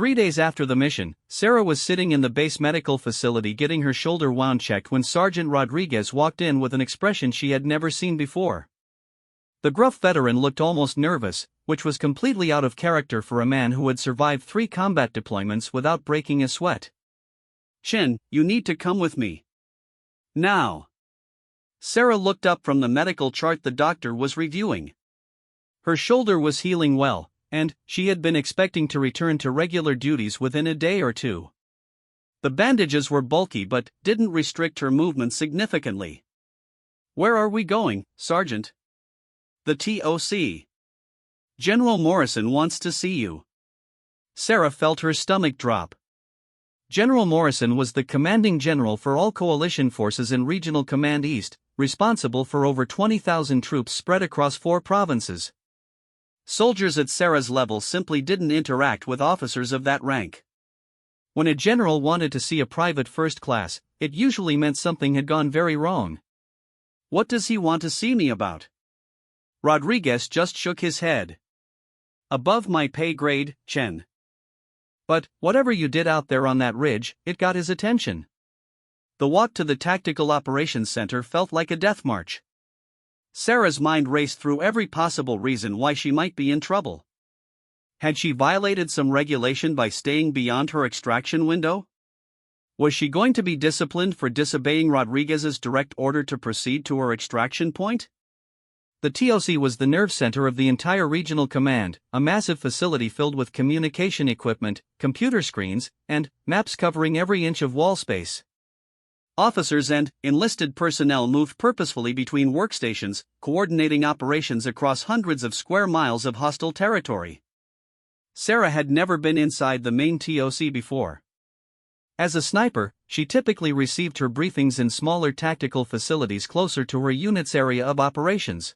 3 days after the mission, Sarah was sitting in the base medical facility getting her shoulder wound checked when Sergeant Rodriguez walked in with an expression she had never seen before. The gruff veteran looked almost nervous, which was completely out of character for a man who had survived 3 combat deployments without breaking a sweat. "Chen, you need to come with me. Now." Sarah looked up from the medical chart the doctor was reviewing. Her shoulder was healing well, and she had been expecting to return to regular duties within a day or 2. The bandages were bulky but didn't restrict her movement significantly. "Where are we going, Sergeant?" "The TOC. General Morrison wants to see you." Sarah felt her stomach drop. General Morrison was the commanding general for all coalition forces in Regional Command East, responsible for over 20,000 troops spread across 4 provinces. Soldiers at Sarah's level simply didn't interact with officers of that rank. When a general wanted to see a private first class, it usually meant something had gone very wrong. "What does he want to see me about?" Rodriguez just shook his head. "Above my pay grade, Chen." But, whatever you did out there on that ridge, it got his attention. The walk to the Tactical Operations Center felt like a death march. Sarah's mind raced through every possible reason why she might be in trouble. Had she violated some regulation by staying beyond her extraction window? Was she going to be disciplined for disobeying Rodriguez's direct order to proceed to her extraction point? The TOC was the nerve center of the entire regional command, a massive facility filled with communication equipment, computer screens, and maps covering every inch of wall space. Officers and enlisted personnel moved purposefully between workstations, coordinating operations across hundreds of square miles of hostile territory. Sarah had never been inside the main TOC before. As a sniper, she typically received her briefings in smaller tactical facilities closer to her unit's area of operations.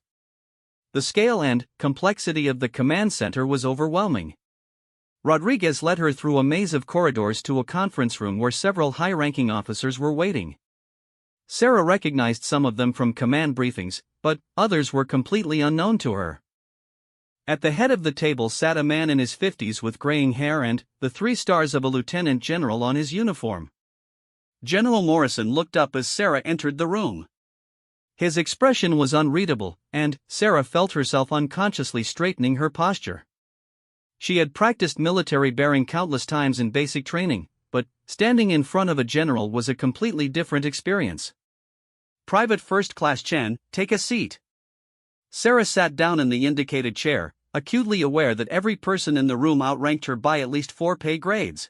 The scale and complexity of the command center was overwhelming. Rodriguez led her through a maze of corridors to a conference room where several high-ranking officers were waiting. Sarah recognized some of them from command briefings, but others were completely unknown to her. At the head of the table sat a man in his 50s with graying hair and the 3 stars of a lieutenant general on his uniform. General Morrison looked up as Sarah entered the room. His expression was unreadable, and Sarah felt herself unconsciously straightening her posture. She had practiced military bearing countless times in basic training, but standing in front of a general was a completely different experience. "Private First Class Chen, take a seat." Sarah sat down in the indicated chair, acutely aware that every person in the room outranked her by at least 4 pay grades.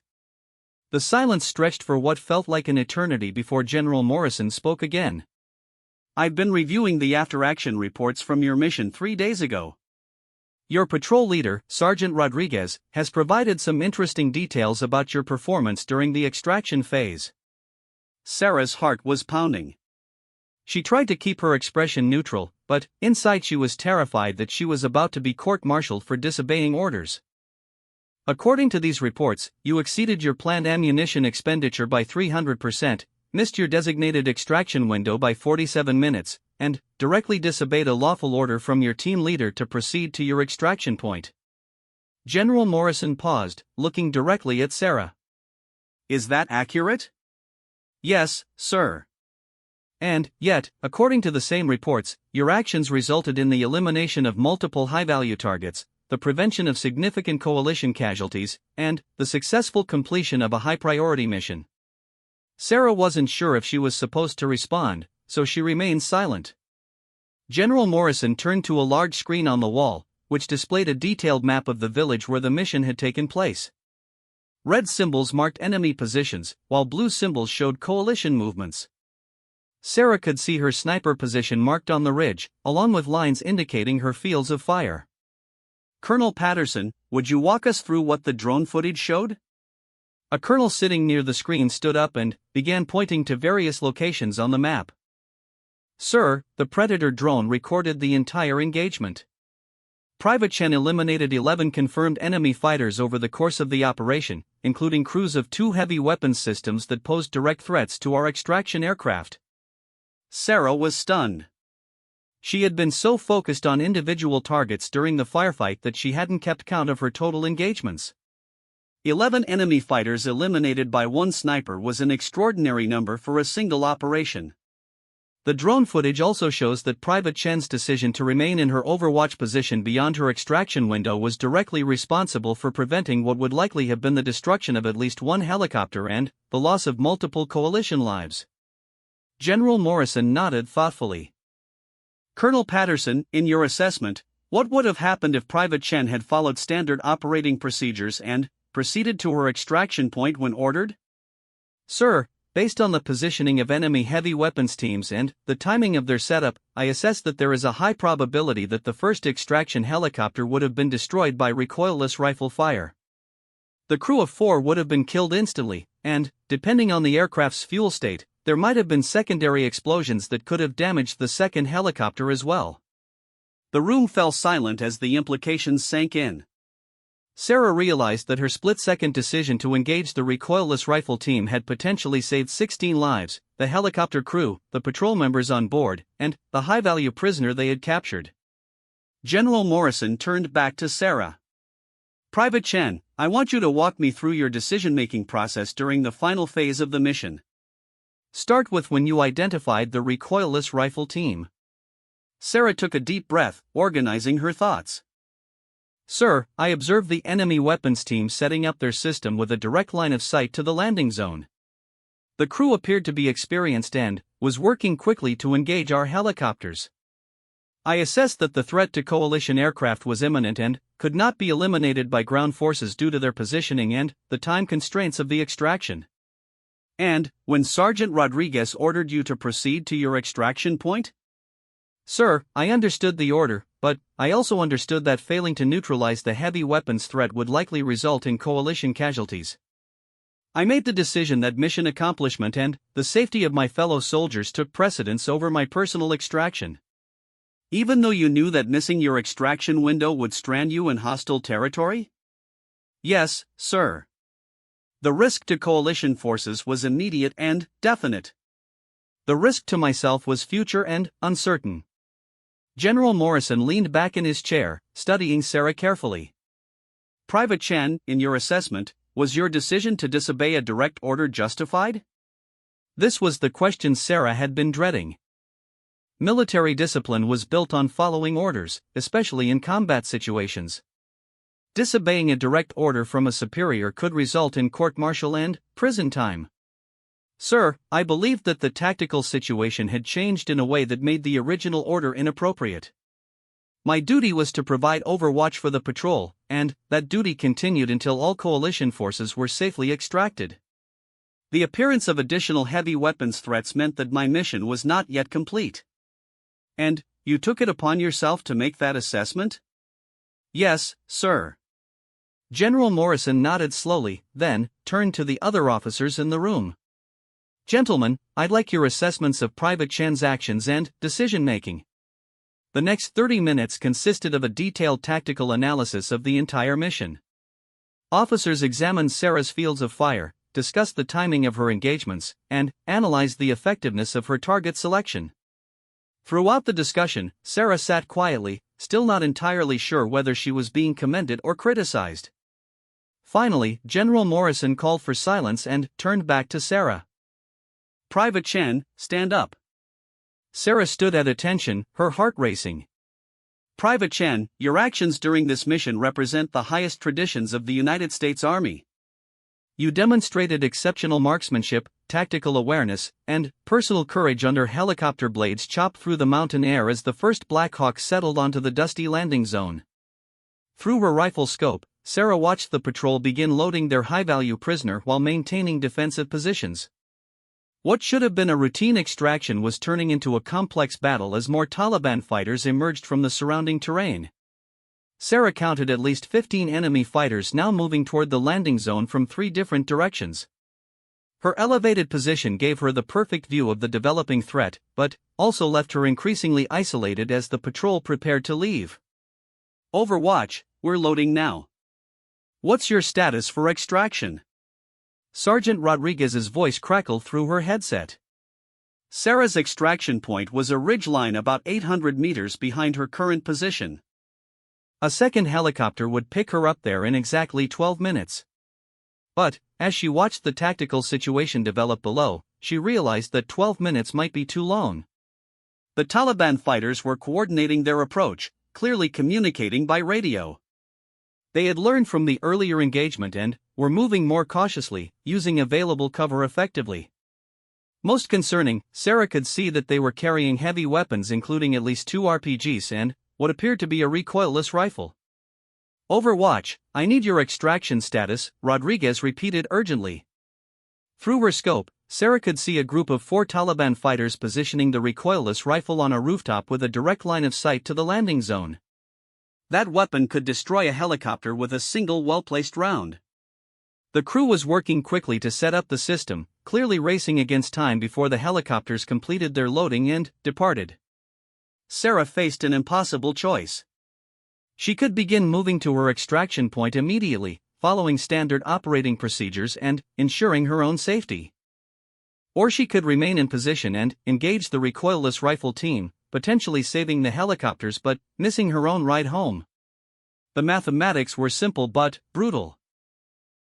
The silence stretched for what felt like an eternity before General Morrison spoke again. "I've been reviewing the after-action reports from your mission 3 days ago. Your patrol leader, Sergeant Rodriguez, has provided some interesting details about your performance during the extraction phase." Sarah's heart was pounding. She tried to keep her expression neutral, but inside she was terrified that she was about to be court-martialed for disobeying orders. "According to these reports, you exceeded your planned ammunition expenditure by 300%, missed your designated extraction window by 47 minutes, and directly disobeyed a lawful order from your team leader to proceed to your extraction point." General Morrison paused, looking directly at Sarah. "Is that accurate?" "Yes, sir. And yet, according to the same reports, your actions resulted in the elimination of multiple high-value targets, the prevention of significant coalition casualties, and the successful completion of a high-priority mission." Sarah wasn't sure if she was supposed to respond, so she remained silent. General Morrison turned to a large screen on the wall, which displayed a detailed map of the village where the mission had taken place. Red symbols marked enemy positions, while blue symbols showed coalition movements. Sarah could see her sniper position marked on the ridge, along with lines indicating her fields of fire. "Colonel Patterson, would you walk us through what the drone footage showed?" A colonel sitting near the screen stood up and began pointing to various locations on the map. "Sir, the Predator drone recorded the entire engagement. Private Chen eliminated 11 confirmed enemy fighters over the course of the operation, including crews of 2 heavy weapons systems that posed direct threats to our extraction aircraft." Sarah was stunned. She had been so focused on individual targets during the firefight that she hadn't kept count of her total engagements. 11 enemy fighters eliminated by one sniper was an extraordinary number for a single operation. The drone footage also shows that Private Chen's decision to remain in her overwatch position beyond her extraction window was directly responsible for preventing what would likely have been the destruction of at least one helicopter and the loss of multiple coalition lives. General Morrison nodded thoughtfully. Colonel Patterson, in your assessment, what would have happened if Private Chen had followed standard operating procedures and proceeded to her extraction point when ordered? Sir, based on the positioning of enemy heavy weapons teams and the timing of their setup, I assess that there is a high probability that the first extraction helicopter would have been destroyed by recoilless rifle fire. The crew of 4 would have been killed instantly, and, depending on the aircraft's fuel state, there might have been secondary explosions that could have damaged the second helicopter as well. The room fell silent as the implications sank in. Sarah realized that her split-second decision to engage the recoilless rifle team had potentially saved 16 lives, the helicopter crew, the patrol members on board, and the high-value prisoner they had captured. General Morrison turned back to Sarah. Private Chen, I want you to walk me through your decision-making process during the final phase of the mission. Start with when you identified the recoilless rifle team. Sarah took a deep breath, organizing her thoughts. Sir, I observed the enemy weapons team setting up their system with a direct line of sight to the landing zone. The crew appeared to be experienced and was working quickly to engage our helicopters. I assessed that the threat to coalition aircraft was imminent and could not be eliminated by ground forces due to their positioning and the time constraints of the extraction. And, when Sergeant Rodriguez ordered you to proceed to your extraction point? Sir, I understood the order, but I also understood that failing to neutralize the heavy weapons threat would likely result in coalition casualties. I made the decision that mission accomplishment and the safety of my fellow soldiers took precedence over my personal extraction. Even though you knew that missing your extraction window would strand you in hostile territory? Yes, sir. The risk to coalition forces was immediate and definite. The risk to myself was future and uncertain. General Morrison leaned back in his chair, studying Sarah carefully. Private Chen, in your assessment, was your decision to disobey a direct order justified? This was the question Sarah had been dreading. Military discipline was built on following orders, especially in combat situations. Disobeying a direct order from a superior could result in court-martial and prison time. Sir, I believed that the tactical situation had changed in a way that made the original order inappropriate. My duty was to provide overwatch for the patrol, and that duty continued until all coalition forces were safely extracted. The appearance of additional heavy weapons threats meant that my mission was not yet complete. And you took it upon yourself to make that assessment? Yes, sir. General Morrison nodded slowly, then turned to the other officers in the room. Gentlemen, I'd like your assessments of Private Chen's actions and decision-making. The next 30 minutes consisted of a detailed tactical analysis of the entire mission. Officers examined Sarah's fields of fire, discussed the timing of her engagements, and analyzed the effectiveness of her target selection. Throughout the discussion, Sarah sat quietly, still not entirely sure whether she was being commended or criticized. Finally, General Morrison called for silence and turned back to Sarah. Private Chen, stand up. Sarah stood at attention, her heart racing. Private Chen, your actions during this mission represent the highest traditions of the United States Army. You demonstrated exceptional marksmanship, tactical awareness, and personal courage under helicopter blades chopped through the mountain air as the first Black Hawk settled onto the dusty landing zone. Through her rifle scope, Sarah watched the patrol begin loading their high-value prisoner while maintaining defensive positions. What should have been a routine extraction was turning into a complex battle as more Taliban fighters emerged from the surrounding terrain. Sarah counted at least 15 enemy fighters now moving toward the landing zone from 3 different directions. Her elevated position gave her the perfect view of the developing threat, but also left her increasingly isolated as the patrol prepared to leave. Overwatch, we're loading now. What's your status for extraction? Sergeant Rodriguez's voice crackled through her headset. Sarah's extraction point was a ridgeline about 800 meters behind her current position. A second helicopter would pick her up there in exactly 12 minutes. But, as she watched the tactical situation develop below, she realized that 12 minutes might be too long. The Taliban fighters were coordinating their approach, clearly communicating by radio. They had learned from the earlier engagement and were moving more cautiously, using available cover effectively. Most concerning, Sarah could see that they were carrying heavy weapons, including at least 2 RPGs and what appeared to be a recoilless rifle. "Overwatch, I need your extraction status," Rodriguez repeated urgently. Through her scope, Sarah could see a group of 4 Taliban fighters positioning the recoilless rifle on a rooftop with a direct line of sight to the landing zone. That weapon could destroy a helicopter with a single well-placed round. The crew was working quickly to set up the system, clearly racing against time before the helicopters completed their loading and departed. Sarah faced an impossible choice. She could begin moving to her extraction point immediately, following standard operating procedures and ensuring her own safety. Or she could remain in position and engage the recoilless rifle team, potentially saving the helicopters but missing her own ride home. The mathematics were simple but brutal.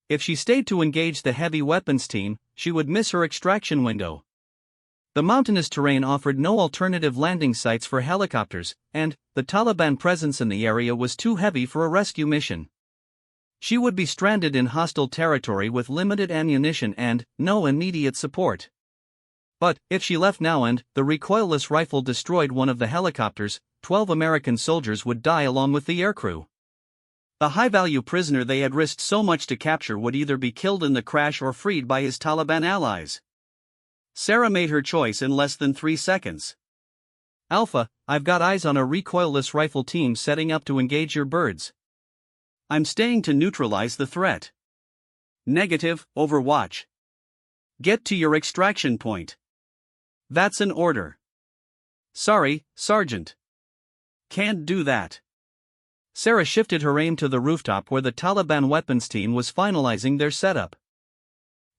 If she stayed to engage the heavy weapons team, she would miss her extraction window. The mountainous terrain offered no alternative landing sites for helicopters, and the Taliban presence in the area was too heavy for a rescue mission. She would be stranded in hostile territory with limited ammunition and no immediate support. But if she left now and the recoilless rifle destroyed one of the helicopters, 12 American soldiers would die along with the aircrew. The high-value prisoner they had risked so much to capture would either be killed in the crash or freed by his Taliban allies. Sarah made her choice in less than 3 seconds. "Alpha, I've got eyes on a recoilless rifle team setting up to engage your birds. I'm staying to neutralize the threat." "Negative, Overwatch. Get to your extraction point." "That's an order." "Sorry, Sergeant. Can't do that." Sarah shifted her aim to the rooftop where the Taliban weapons team was finalizing their setup.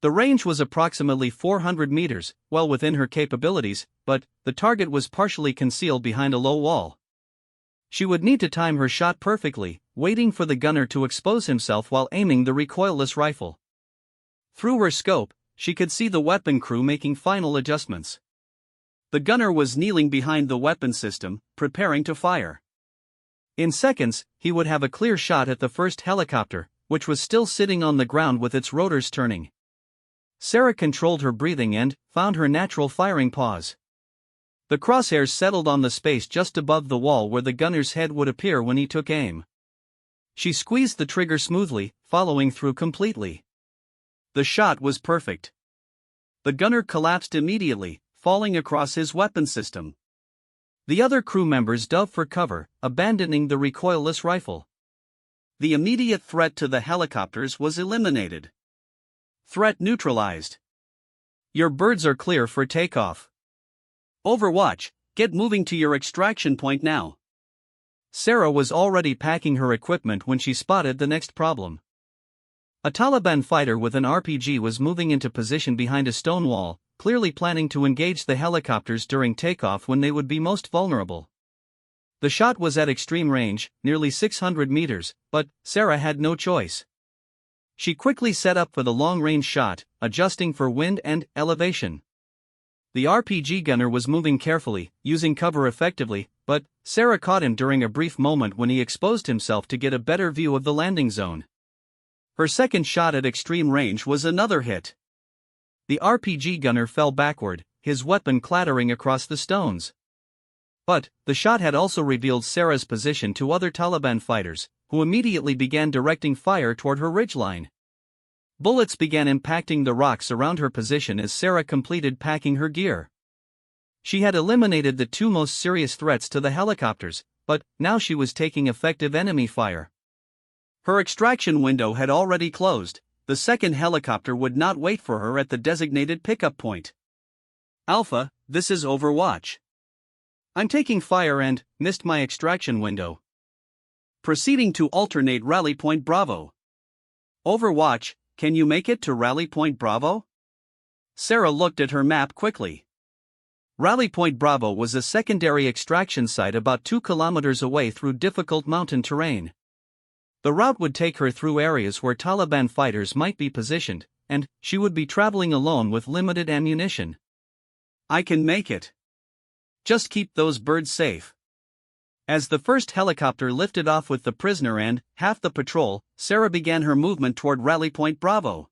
The range was approximately 400 meters, well within her capabilities, but the target was partially concealed behind a low wall. She would need to time her shot perfectly, waiting for the gunner to expose himself while aiming the recoilless rifle. Through her scope, she could see the weapon crew making final adjustments. The gunner was kneeling behind the weapon system, preparing to fire. In seconds, he would have a clear shot at the first helicopter, which was still sitting on the ground with its rotors turning. Sarah controlled her breathing and found her natural firing pause. The crosshairs settled on the space just above the wall where the gunner's head would appear when he took aim. She squeezed the trigger smoothly, following through completely. The shot was perfect. The gunner collapsed immediately, falling across his weapon system. The other crew members dove for cover, abandoning the recoilless rifle. The immediate threat to the helicopters was eliminated. Threat neutralized. Your birds are clear for takeoff. Overwatch, get moving to your extraction point now. Sarah was already packing her equipment when she spotted the next problem. A Taliban fighter with an RPG was moving into position behind a stone wall, clearly planning to engage the helicopters during takeoff when they would be most vulnerable. The shot was at extreme range, nearly 600 meters, but Sarah had no choice. She quickly set up for the long-range shot, adjusting for wind and elevation. The RPG gunner was moving carefully, using cover effectively, but Sarah caught him during a brief moment when he exposed himself to get a better view of the landing zone. Her second shot at extreme range was another hit. The RPG gunner fell backward, his weapon clattering across the stones. But the shot had also revealed Sarah's position to other Taliban fighters, who immediately began directing fire toward her ridgeline. Bullets began impacting the rocks around her position as Sarah completed packing her gear. She had eliminated the 2 most serious threats to the helicopters, but now she was taking effective enemy fire. Her extraction window had already closed. The second helicopter would not wait for her at the designated pickup point. Alpha, this is Overwatch. I'm taking fire and missed my extraction window. Proceeding to alternate Rally Point Bravo. Overwatch, can you make it to Rally Point Bravo? Sarah looked at her map quickly. Rally Point Bravo was a secondary extraction site about 2 kilometers away through difficult mountain terrain. The route would take her through areas where Taliban fighters might be positioned, and she would be traveling alone with limited ammunition. I can make it. Just keep those birds safe. As the first helicopter lifted off with the prisoner and half the patrol, Sarah began her movement toward Rally Point Bravo.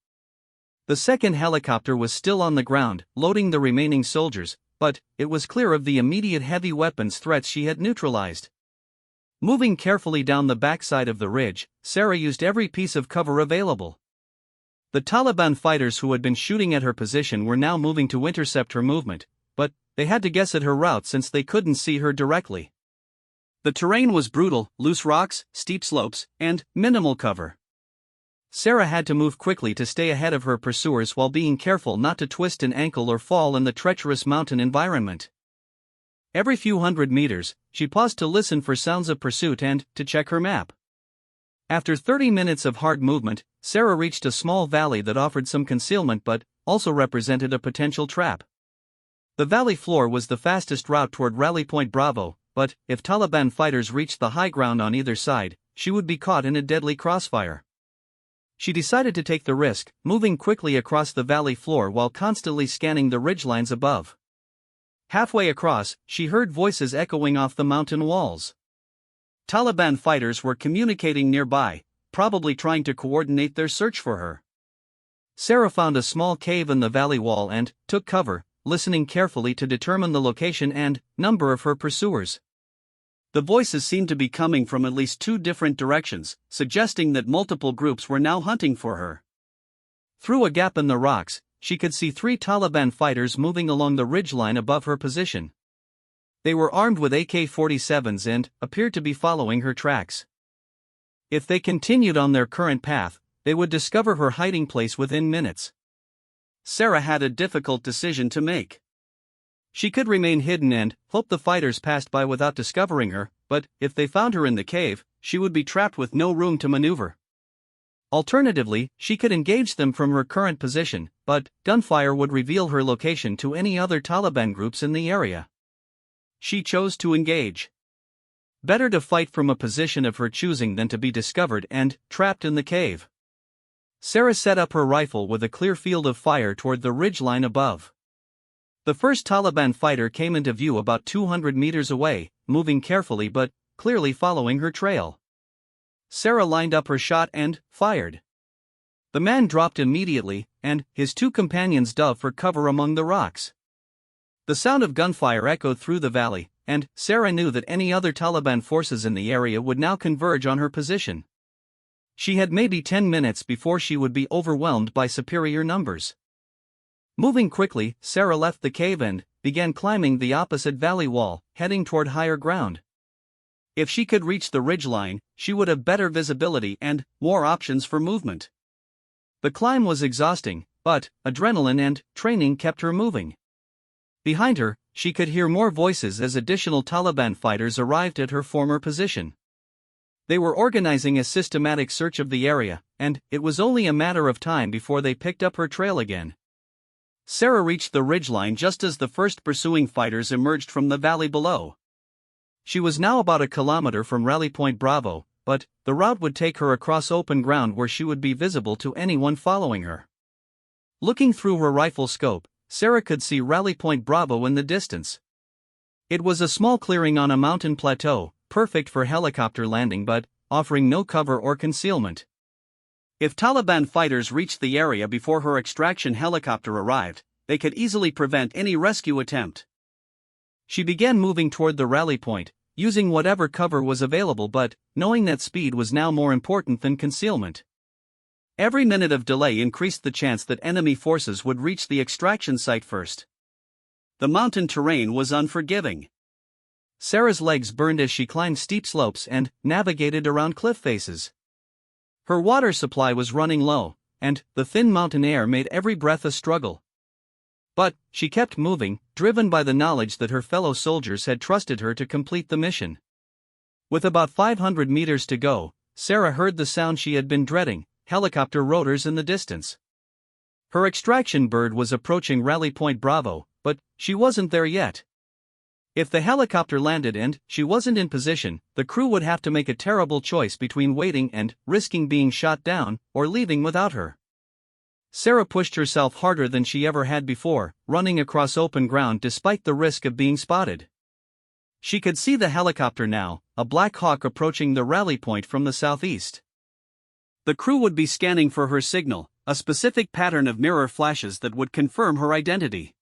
The second helicopter was still on the ground, loading the remaining soldiers, but it was clear of the immediate heavy weapons threats she had neutralized. Moving carefully down the backside of the ridge, Sarah used every piece of cover available. The Taliban fighters who had been shooting at her position were now moving to intercept her movement, but they had to guess at her route since they couldn't see her directly. The terrain was brutal, loose rocks, steep slopes, and minimal cover. Sarah had to move quickly to stay ahead of her pursuers while being careful not to twist an ankle or fall in the treacherous mountain environment. Every few hundred meters, she paused to listen for sounds of pursuit and to check her map. After 30 minutes of hard movement, Sarah reached a small valley that offered some concealment but also represented a potential trap. The valley floor was the fastest route toward Rally Point Bravo, but if Taliban fighters reached the high ground on either side, she would be caught in a deadly crossfire. She decided to take the risk, moving quickly across the valley floor while constantly scanning the ridgelines above. Halfway across, she heard voices echoing off the mountain walls. Taliban fighters were communicating nearby, probably trying to coordinate their search for her. Sarah found a small cave in the valley wall and took cover, listening carefully to determine the location and number of her pursuers. The voices seemed to be coming from at least 2 different directions, suggesting that multiple groups were now hunting for her. Through a gap in the rocks, she could see 3 Taliban fighters moving along the ridgeline above her position. They were armed with AK-47s and appeared to be following her tracks. If they continued on their current path, they would discover her hiding place within minutes. Sarah had a difficult decision to make. She could remain hidden and hope the fighters passed by without discovering her, but if they found her in the cave, she would be trapped with no room to maneuver. Alternatively, she could engage them from her current position, but gunfire would reveal her location to any other Taliban groups in the area. She chose to engage. Better to fight from a position of her choosing than to be discovered and trapped in the cave. Sarah set up her rifle with a clear field of fire toward the ridgeline above. The first Taliban fighter came into view about 200 meters away, moving carefully but clearly following her trail. Sarah lined up her shot and fired. The man dropped immediately, and his 2 companions dove for cover among the rocks. The sound of gunfire echoed through the valley, and Sarah knew that any other Taliban forces in the area would now converge on her position. She had maybe 10 minutes before she would be overwhelmed by superior numbers. Moving quickly, Sarah left the cave and began climbing the opposite valley wall, heading toward higher ground. If she could reach the ridgeline, she would have better visibility and more options for movement. The climb was exhausting, but adrenaline and training kept her moving. Behind her, she could hear more voices as additional Taliban fighters arrived at her former position. They were organizing a systematic search of the area, and it was only a matter of time before they picked up her trail again. Sarah reached the ridgeline just as the first pursuing fighters emerged from the valley below. She was now about a kilometer from Rally Point Bravo, but the route would take her across open ground where she would be visible to anyone following her. Looking through her rifle scope, Sarah could see Rally Point Bravo in the distance. It was a small clearing on a mountain plateau, perfect for helicopter landing but offering no cover or concealment. If Taliban fighters reached the area before her extraction helicopter arrived, they could easily prevent any rescue attempt. She began moving toward the rally point, using whatever cover was available but knowing that speed was now more important than concealment. Every minute of delay increased the chance that enemy forces would reach the extraction site first. The mountain terrain was unforgiving. Sarah's legs burned as she climbed steep slopes and navigated around cliff faces. Her water supply was running low, and the thin mountain air made every breath a struggle. But she kept moving, driven by the knowledge that her fellow soldiers had trusted her to complete the mission. With about 500 meters to go, Sarah heard the sound she had been dreading, helicopter rotors in the distance. Her extraction bird was approaching Rally Point Bravo, but she wasn't there yet. If the helicopter landed and she wasn't in position, the crew would have to make a terrible choice between waiting and risking being shot down, or leaving without her. Sarah pushed herself harder than she ever had before, running across open ground despite the risk of being spotted. She could see the helicopter now, a Black Hawk approaching the rally point from the southeast. The crew would be scanning for her signal, a specific pattern of mirror flashes that would confirm her identity.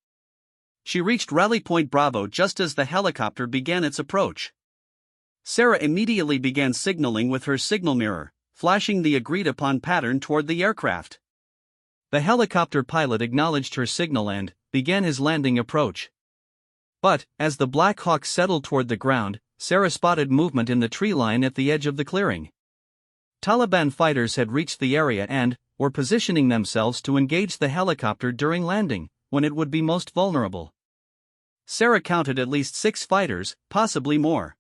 She reached Rally Point Bravo just as the helicopter began its approach. Sarah immediately began signaling with her signal mirror, flashing the agreed-upon pattern toward the aircraft. The helicopter pilot acknowledged her signal and began his landing approach. But, as the Black Hawk settled toward the ground, Sarah spotted movement in the tree line at the edge of the clearing. Taliban fighters had reached the area and were positioning themselves to engage the helicopter during landing, when it would be most vulnerable. Sarah counted at least 6 fighters, possibly more.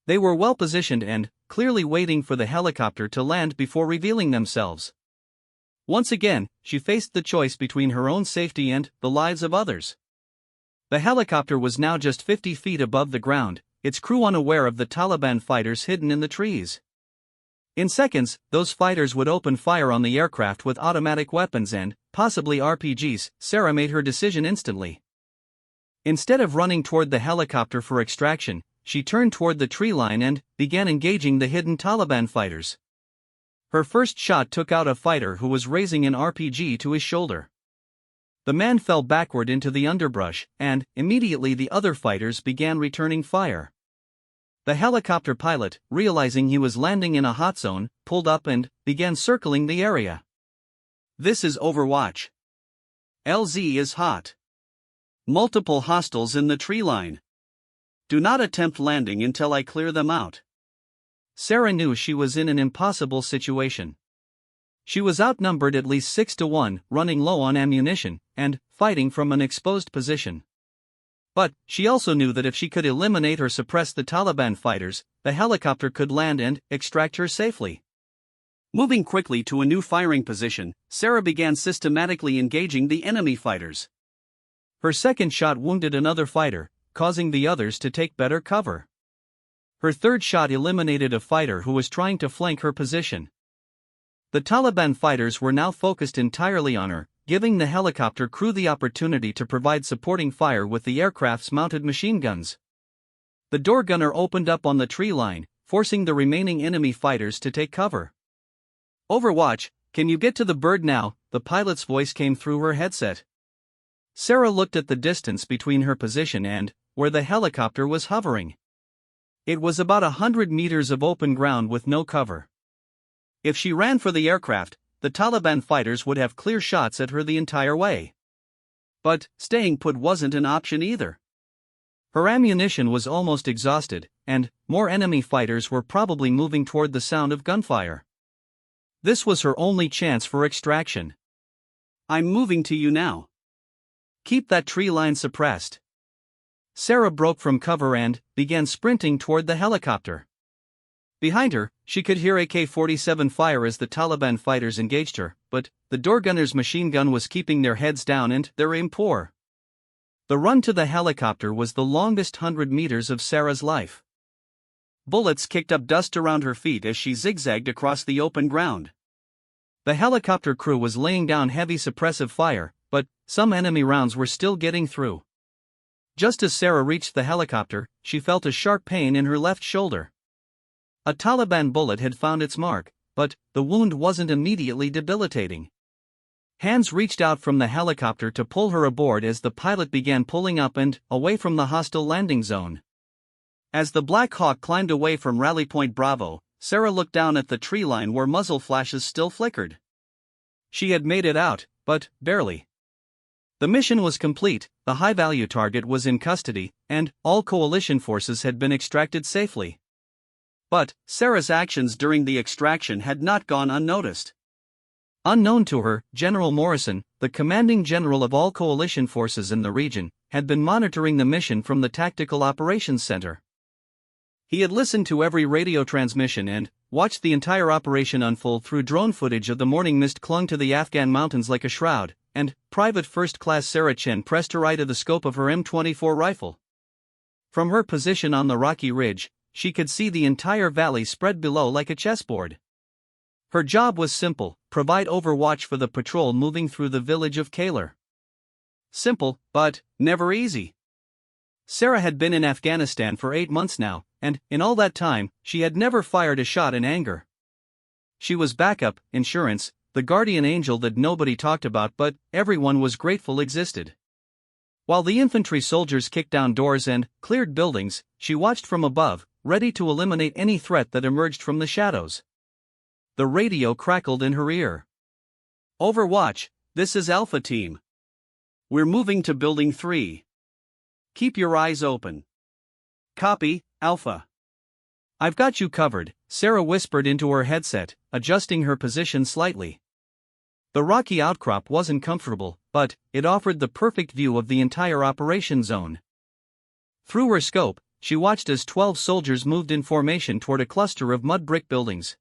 They were well positioned and clearly waiting for the helicopter to land before revealing themselves. Once again, she faced the choice between her own safety and the lives of others. The helicopter was now just 50 feet above the ground, its crew unaware of the Taliban fighters hidden in the trees. In seconds, those fighters would open fire on the aircraft with automatic weapons and, possibly RPGs. Sarah made her decision instantly. Instead of running toward the helicopter for extraction, she turned toward the tree line and began engaging the hidden Taliban fighters. Her first shot took out a fighter who was raising an RPG to his shoulder. The man fell backward into the underbrush, and immediately the other fighters began returning fire. The helicopter pilot, realizing he was landing in a hot zone, pulled up and began circling the area. This is Overwatch. LZ is hot. Multiple hostiles in the tree line. Do not attempt landing until I clear them out. Sarah knew she was in an impossible situation. She was outnumbered at least 6-1, running low on ammunition, and fighting from an exposed position. But she also knew that if she could eliminate or suppress the Taliban fighters, the helicopter could land and extract her safely. Moving quickly to a new firing position, Sarah began systematically engaging the enemy fighters. Her second shot wounded another fighter, causing the others to take better cover. Her third shot eliminated a fighter who was trying to flank her position. The Taliban fighters were now focused entirely on her, giving the helicopter crew the opportunity to provide supporting fire with the aircraft's mounted machine guns. The door gunner opened up on the tree line, forcing the remaining enemy fighters to take cover. Overwatch, can you get to the bird now? The pilot's voice came through her headset. Sarah looked at the distance between her position and where the helicopter was hovering. It was about 100 meters of open ground with no cover. If she ran for the aircraft, the Taliban fighters would have clear shots at her the entire way. But staying put wasn't an option either. Her ammunition was almost exhausted, and more enemy fighters were probably moving toward the sound of gunfire. This was her only chance for extraction. I'm moving to you now. Keep that tree line suppressed. Sarah broke from cover and began sprinting toward the helicopter. Behind her, she could hear AK-47 fire as the Taliban fighters engaged her, but the door gunner's machine gun was keeping their heads down and their aim poor. The run to the helicopter was the longest 100 meters of Sarah's life. Bullets kicked up dust around her feet as she zigzagged across the open ground. The helicopter crew was laying down heavy suppressive fire, but some enemy rounds were still getting through. Just as Sarah reached the helicopter, she felt a sharp pain in her left shoulder. A Taliban bullet had found its mark, but the wound wasn't immediately debilitating. Hands reached out from the helicopter to pull her aboard as the pilot began pulling up and away from the hostile landing zone. As the Black Hawk climbed away from Rally Point Bravo, Sarah looked down at the tree line where muzzle flashes still flickered. She had made it out, but barely. The mission was complete, the high-value target was in custody, and all coalition forces had been extracted safely. But Sarah's actions during the extraction had not gone unnoticed. Unknown to her, General Morrison, the commanding general of all coalition forces in the region, had been monitoring the mission from the Tactical Operations Center. He had listened to every radio transmission and watched the entire operation unfold through drone footage. Of the morning mist clung to the Afghan mountains like a shroud, and Private First Class Sarah Chen pressed her eye to the scope of her M24 rifle. From her position on the rocky ridge, she could see the entire valley spread below like a chessboard. Her job was simple: provide overwatch for the patrol moving through the village of Kalar. Simple, but never easy. Sarah had been in Afghanistan for 8 months now, and, in all that time, she had never fired a shot in anger. She was backup, insurance, the guardian angel that nobody talked about but everyone was grateful existed. While the infantry soldiers kicked down doors and cleared buildings, she watched from above, ready to eliminate any threat that emerged from the shadows. The radio crackled in her ear. "Overwatch, this is Alpha Team. We're moving to Building 3. Keep your eyes open." "Copy, Alpha." "I've got you covered," Sarah whispered into her headset, adjusting her position slightly. The rocky outcrop wasn't comfortable, but it offered the perfect view of the entire operation zone. Through her scope, she watched as 12 soldiers moved in formation toward a cluster of mud brick buildings.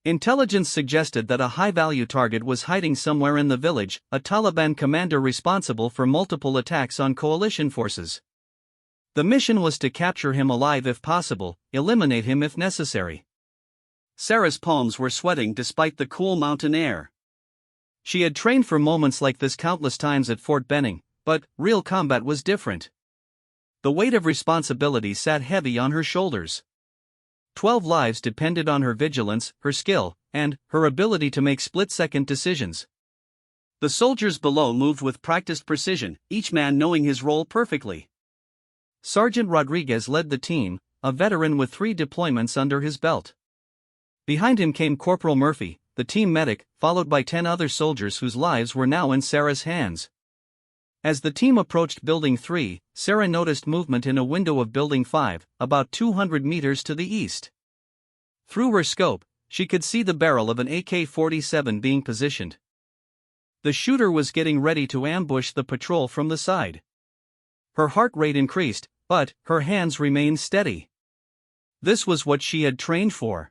Intelligence suggested that a high-value target was hiding somewhere in the village, a Taliban commander responsible for multiple attacks on coalition forces. The mission was to capture him alive if possible, eliminate him if necessary. Sarah's palms were sweating despite the cool mountain air. She had trained for moments like this countless times at Fort Benning, but real combat was different. The weight of responsibility sat heavy on her shoulders. 12 lives depended on her vigilance, her skill, and her ability to make split-second decisions. The soldiers below moved with practiced precision, each man knowing his role perfectly. Sergeant Rodriguez led the team, a veteran with 3 deployments under his belt. Behind him came Corporal Murphy, the team medic, followed by 10 other soldiers whose lives were now in Sarah's hands. As the team approached Building 3, Sarah noticed movement in a window of Building 5, about 200 meters to the east. Through her scope, she could see the barrel of an AK-47 being positioned. The shooter was getting ready to ambush the patrol from the side. Her heart rate increased, but her hands remained steady. This was what she had trained for.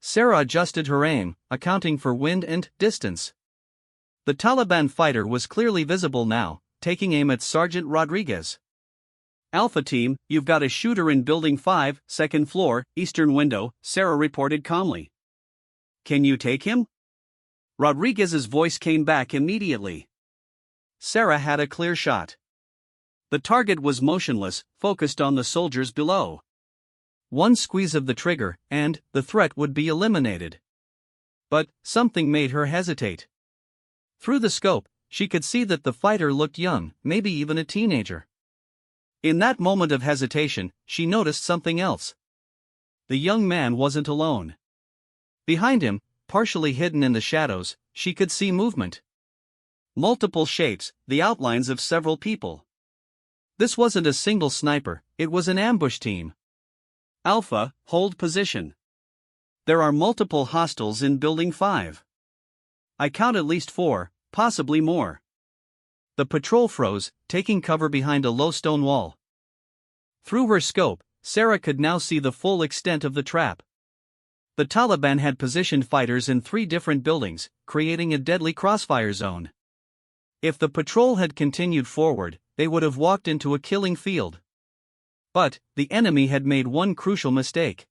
Sarah adjusted her aim, accounting for wind and distance. The Taliban fighter was clearly visible now, taking aim at Sergeant Rodriguez. "Alpha Team, you've got a shooter in Building 5, second floor, eastern window," Sarah reported calmly. "Can you take him?" Rodriguez's voice came back immediately. Sarah had a clear shot. The target was motionless, focused on the soldiers below. One squeeze of the trigger, and the threat would be eliminated. But something made her hesitate. Through the scope, she could see that the fighter looked young, maybe even a teenager. In that moment of hesitation, she noticed something else. The young man wasn't alone. Behind him, partially hidden in the shadows, she could see movement. Multiple shapes, the outlines of several people. This wasn't a single sniper, it was an ambush team. "Alpha, hold position. There are multiple hostiles in Building 5. I count at least 4, possibly more." The patrol froze, taking cover behind a low stone wall. Through her scope, Sarah could now see the full extent of the trap. The Taliban had positioned fighters in 3 different buildings, creating a deadly crossfire zone. If the patrol had continued forward, they would have walked into a killing field. But the enemy had made one crucial mistake.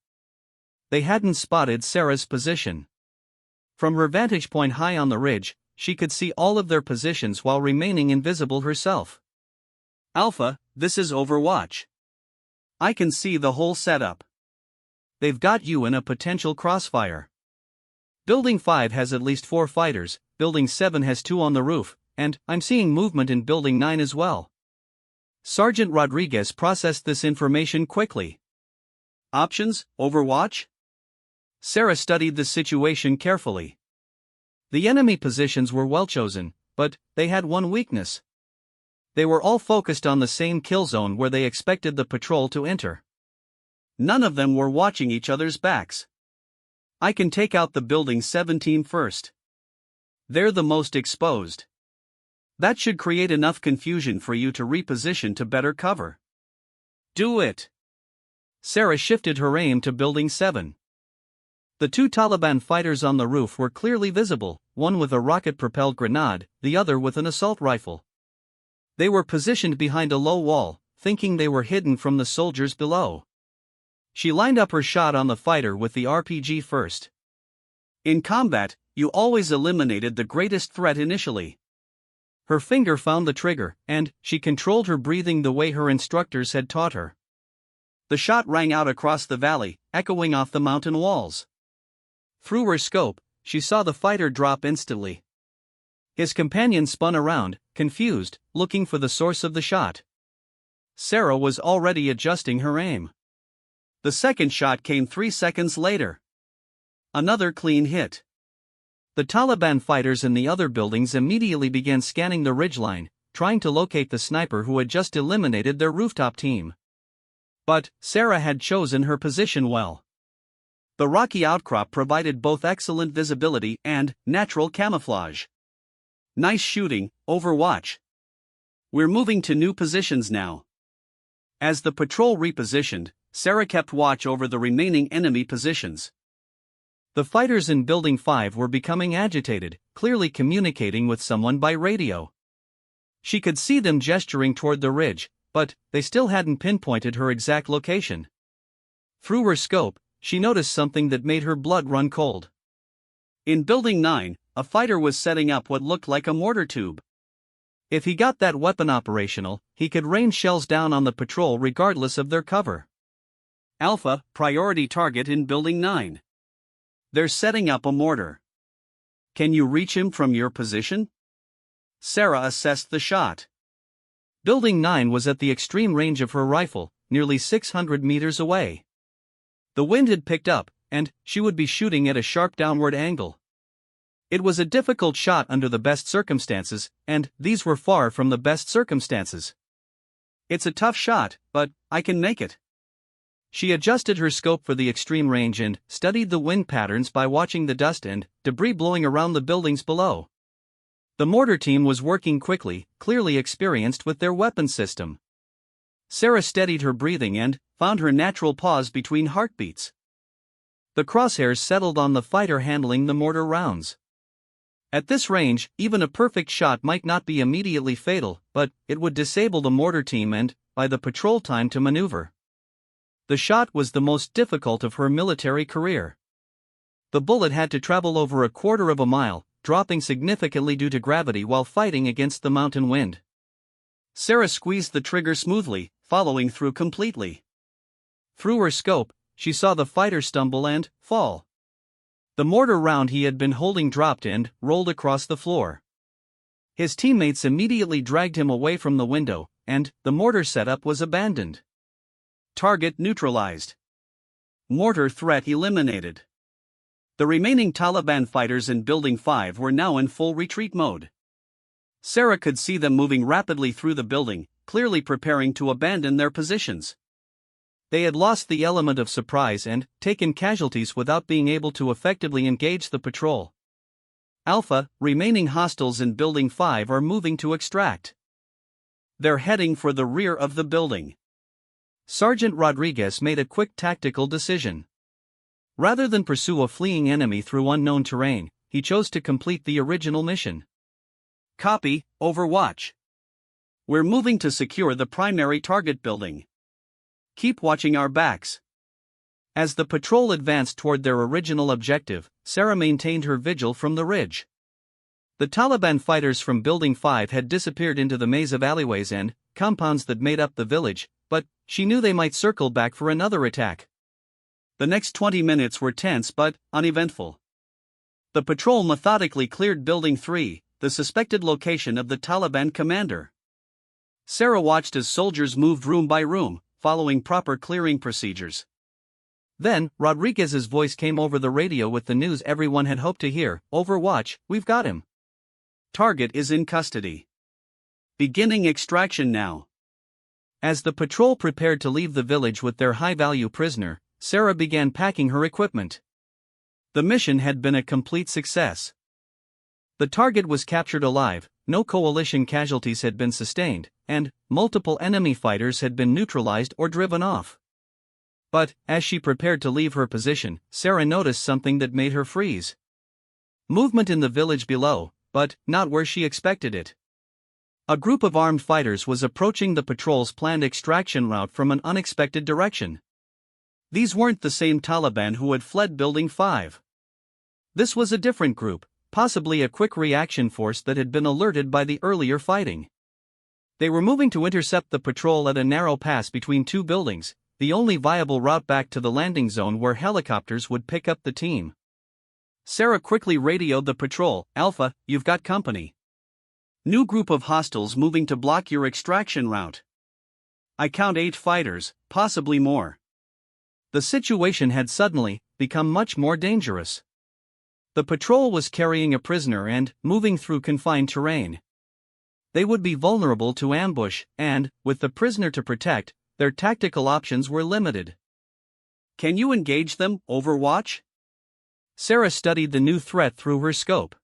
They hadn't spotted Sarah's position. From her vantage point high on the ridge, she could see all of their positions while remaining invisible herself. "Alpha, this is Overwatch. I can see the whole setup. They've got you in a potential crossfire. Building 5 has at least 4 fighters, Building 7 has 2 on the roof, and I'm seeing movement in Building 9 as well." Sergeant Rodriguez processed this information quickly. "Options, Overwatch?" Sarah studied the situation carefully. The enemy positions were well chosen, but they had one weakness. They were all focused on the same kill zone where they expected the patrol to enter. None of them were watching each other's backs. "I can take out the Building 7 team first. They're the most exposed. That should create enough confusion for you to reposition to better cover." "Do it." Sarah shifted her aim to Building 7. The 2 Taliban fighters on the roof were clearly visible, one with a rocket-propelled grenade, the other with an assault rifle. They were positioned behind a low wall, thinking they were hidden from the soldiers below. She lined up her shot on the fighter with the RPG first. In combat, you always eliminated the greatest threat initially. Her finger found the trigger, and she controlled her breathing the way her instructors had taught her. The shot rang out across the valley, echoing off the mountain walls. Through her scope, she saw the fighter drop instantly. His companion spun around, confused, looking for the source of the shot. Sarah was already adjusting her aim. The second shot came 3 seconds later. Another clean hit. The Taliban fighters in the other buildings immediately began scanning the ridgeline, trying to locate the sniper who had just eliminated their rooftop team. But Sarah had chosen her position well. The rocky outcrop provided both excellent visibility and natural camouflage. Nice shooting, Overwatch. We're moving to new positions now. As the patrol repositioned, Sarah kept watch over the remaining enemy positions. The fighters in Building 5 were becoming agitated, clearly communicating with someone by radio. She could see them gesturing toward the ridge, but they still hadn't pinpointed her exact location. Through her scope, she noticed something that made her blood run cold. In Building 9, a fighter was setting up what looked like a mortar tube. If he got that weapon operational, he could rain shells down on the patrol regardless of their cover. Alpha, priority target in Building 9. They're setting up a mortar. Can you reach him from your position? Sarah assessed the shot. Building 9 was at the extreme range of her rifle, nearly 600 meters away. The wind had picked up, and she would be shooting at a sharp downward angle. It was a difficult shot under the best circumstances, and these were far from the best circumstances. It's a tough shot, but I can make it. She adjusted her scope for the extreme range and studied the wind patterns by watching the dust and debris blowing around the buildings below. The mortar team was working quickly, clearly experienced with their weapon system. Sarah steadied her breathing and found her natural pause between heartbeats. The crosshairs settled on the fighter handling the mortar rounds. At this range, even a perfect shot might not be immediately fatal, but it would disable the mortar team and buy the patrol time to maneuver. The shot was the most difficult of her military career. The bullet had to travel over a quarter of a mile, dropping significantly due to gravity while fighting against the mountain wind. Sarah squeezed the trigger smoothly, following through completely. Through her scope, she saw the fighter stumble and fall. The mortar round he had been holding dropped and rolled across the floor. His teammates immediately dragged him away from the window, and the mortar setup was abandoned. Target neutralized. Mortar threat eliminated. The remaining Taliban fighters in Building 5 were now in full retreat mode. Sarah could see them moving rapidly through the building, clearly preparing to abandon their positions. They had lost the element of surprise and taken casualties without being able to effectively engage the patrol. Alpha, remaining hostiles in Building 5 are moving to extract. They're heading for the rear of the building. Sergeant Rodriguez made a quick tactical decision. Rather than pursue a fleeing enemy through unknown terrain, he chose to complete the original mission. Copy, Overwatch. We're moving to secure the primary target building. Keep watching our backs. As the patrol advanced toward their original objective, Sarah maintained her vigil from the ridge. The Taliban fighters from Building 5 had disappeared into the maze of alleyways and compounds that made up the village, but she knew they might circle back for another attack. The next 20 minutes were tense but uneventful. The patrol methodically cleared Building 3, the suspected location of the Taliban commander. Sarah watched as soldiers moved room by room, following proper clearing procedures. Then, Rodriguez's voice came over the radio with the news everyone had hoped to hear: "Overwatch, we've got him. Target is in custody. Beginning extraction now." As the patrol prepared to leave the village with their high-value prisoner, Sarah began packing her equipment. The mission had been a complete success. The target was captured alive, no coalition casualties had been sustained, and multiple enemy fighters had been neutralized or driven off. But, as she prepared to leave her position, Sarah noticed something that made her freeze. Movement in the village below, but not where she expected it. A group of armed fighters was approaching the patrol's planned extraction route from an unexpected direction. These weren't the same Taliban who had fled Building 5. This was a different group, possibly a quick reaction force that had been alerted by the earlier fighting. They were moving to intercept the patrol at a narrow pass between two buildings, the only viable route back to the landing zone where helicopters would pick up the team. Sarah quickly radioed the patrol, "Alpha, you've got company. New group of hostiles moving to block your extraction route. I count 8 fighters, possibly more." The situation had suddenly become much more dangerous. The patrol was carrying a prisoner and moving through confined terrain. They would be vulnerable to ambush, and, with the prisoner to protect, their tactical options were limited. "Can you engage them, Overwatch?" Sarah studied the new threat through her scope.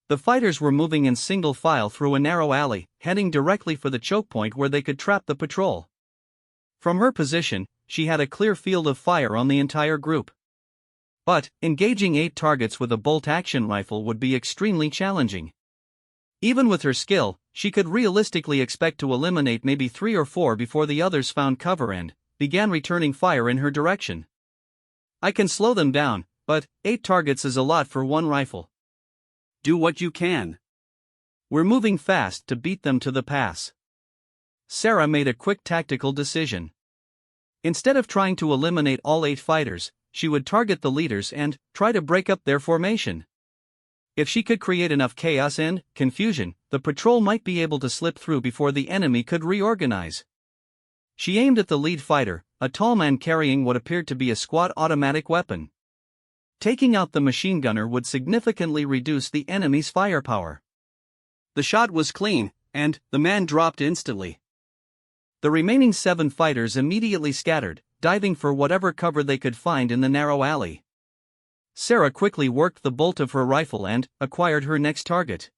The fighters were moving in single file through a narrow alley, heading directly for the choke point where they could trap the patrol. From her position, she had a clear field of fire on the entire group. But, engaging 8 targets with a bolt-action rifle would be extremely challenging. Even with her skill, she could realistically expect to eliminate maybe 3 or 4 before the others found cover and began returning fire in her direction. "I can slow them down, but 8 targets is a lot for one rifle." "Do what you can. We're moving fast to beat them to the pass." Sarah made a quick tactical decision. Instead of trying to eliminate all 8 fighters, she would target the leaders and try to break up their formation. If she could create enough chaos and confusion, the patrol might be able to slip through before the enemy could reorganize. She aimed at the lead fighter, a tall man carrying what appeared to be a squad automatic weapon. Taking out the machine gunner would significantly reduce the enemy's firepower. The shot was clean, and the man dropped instantly. The remaining 7 fighters immediately scattered, diving for whatever cover they could find in the narrow alley. Sarah quickly worked the bolt of her rifle and acquired her next target.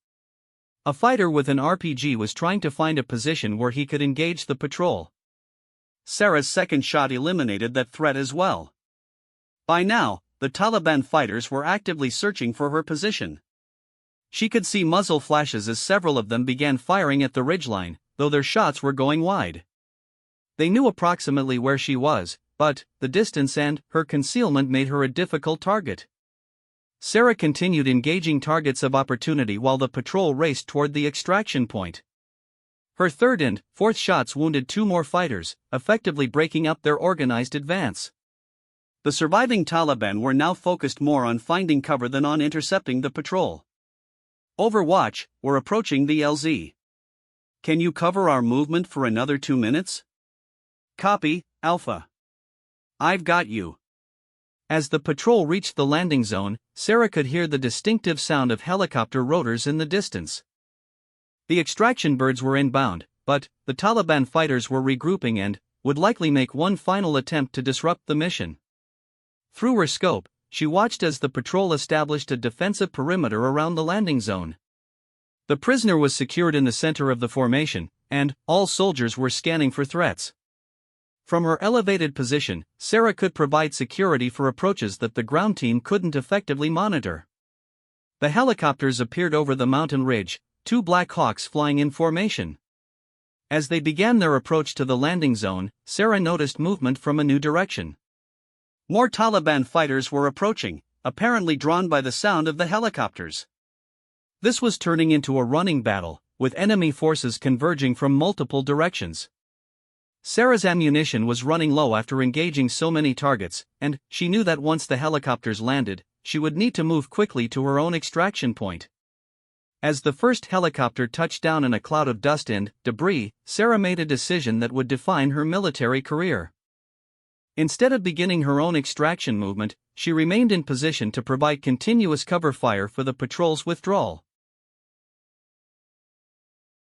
A fighter with an RPG was trying to find a position where he could engage the patrol. Sarah's second shot eliminated that threat as well. By now, the Taliban fighters were actively searching for her position. She could see muzzle flashes as several of them began firing at the ridgeline, though their shots were going wide. They knew approximately where she was, but the distance and her concealment made her a difficult target. Sarah continued engaging targets of opportunity while the patrol raced toward the extraction point. Her third and fourth shots wounded 2 more fighters, effectively breaking up their organized advance. The surviving Taliban were now focused more on finding cover than on intercepting the patrol. "Overwatch, we're approaching the LZ. Can you cover our movement for another 2 minutes?" "Copy, Alpha. I've got you." As the patrol reached the landing zone, Sarah could hear the distinctive sound of helicopter rotors in the distance. The extraction birds were inbound, but the Taliban fighters were regrouping and would likely make one final attempt to disrupt the mission. Through her scope, she watched as the patrol established a defensive perimeter around the landing zone. The prisoner was secured in the center of the formation, and all soldiers were scanning for threats. From her elevated position, Sarah could provide security for approaches that the ground team couldn't effectively monitor. The helicopters appeared over the mountain ridge, 2 Black Hawks flying in formation. As they began their approach to the landing zone, Sarah noticed movement from a new direction. More Taliban fighters were approaching, apparently drawn by the sound of the helicopters. This was turning into a running battle, with enemy forces converging from multiple directions. Sarah's ammunition was running low after engaging so many targets, and she knew that once the helicopters landed, she would need to move quickly to her own extraction point. As the first helicopter touched down in a cloud of dust and debris, Sarah made a decision that would define her military career. Instead of beginning her own extraction movement, she remained in position to provide continuous cover fire for the patrol's withdrawal.